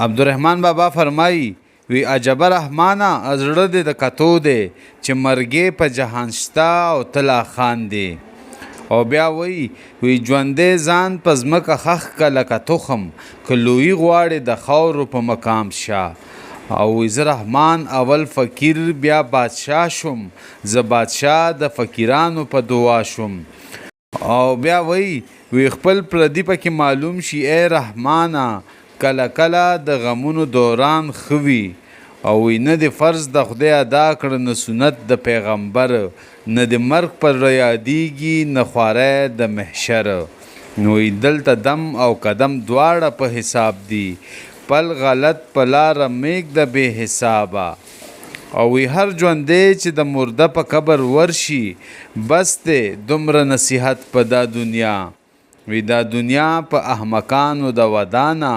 عبدالرحمن بابا فرمایي وی عجبه رحمانه زړه دې د کتو دی چې مرګې په جهان شته او ته لا خاندې. او بیا وی ژوندی ځان په ځمکه خښ که لکه تخم که لویي غواړې د خاورو په مقام شه. او وی زه رحمان اول فقیر بیا بادشاه شوم، زه بادشاه د فقیرانو په دعا شوم. او بیا وی خپل پردي پکې معلوم شي ای رحمانه کله کله د غمونو دوران ښه وي. او وی نه د فرض د خدای ادا کړه نه سنت د پیغمبر، نه د مرګ پر یادیږي نه خواری د محشر. نو دلته دم او قدم دواړه په حساب دي، پل غلط په لاره میږده بې حسابه. او وی هر ژوندی چې د مرده په قبر ورشي بس دی دومره نصیحت په دا دنیا. وی دا دنیا په احمقانو د ودانه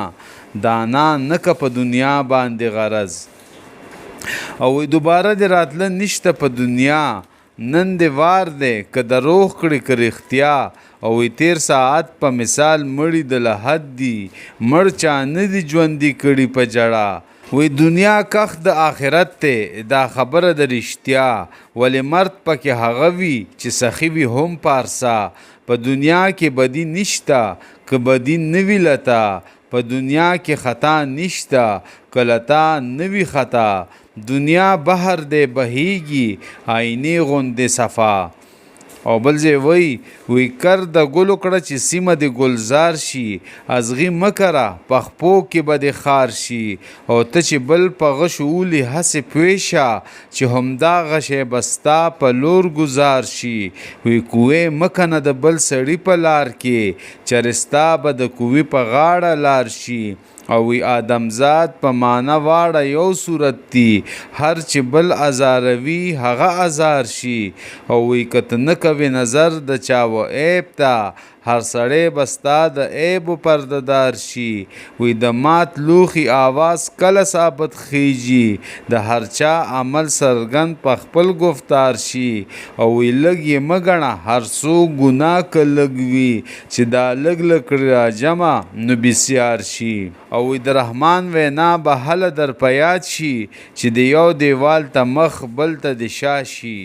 دانا نکه په دنیا باندې غرض. او وی دوباره د راتله نشته په دنیا، نن د وار دی که دروغ کړي که رښتیا. او وی تیر ساعت په مثال مړي د لحد دي، مړ چا نه دي ژوندي کړي په جړه. وی دنیا کخ د آخرت ته دا خبره د رښتیا، ولې مرد پکې هغه وي چې سخي وي هم پارسا. په دنیا کې بدی نشته که بدی نوي لته، په دنیا کې خطا نشته که لته نوي خطا. دنیا بحر دی بهیږي آینې غوندې صفا. او بل ځای وی کر د ګلو کړه چې سیمه د ګلزار شي، ازغي مکره پخپو کې به د خار شي. او ته چې بل په غشو ولي هسې پوه شه چې همدا غشی بستا په لور ګزار شي. وی کوې مکنه د بل سړي په لار کې، چرستا به د کوې په غاړه لار شي. او وی آدمزاد په معنا واړه یو صورت دی، هر چې بل ازاروي هغه ازار شي. او وی کته نه کوي نظر د چا و عیب ته، هر سړی بستا د عیب پردهدار شي. وی د مات لوخي آواز کله ثابت خیږي، د هر چا عمل سرګند په خپل گفتار شي. او وی لږ یې مګڼه هر څو ګناه که لږ وي، چې دا لږ لکړي راجمع نو بسیار شي. او وی د رحمان وینا به هله در په یاد شي، چې د یو دیوال ته مخ بل ته د شا شي.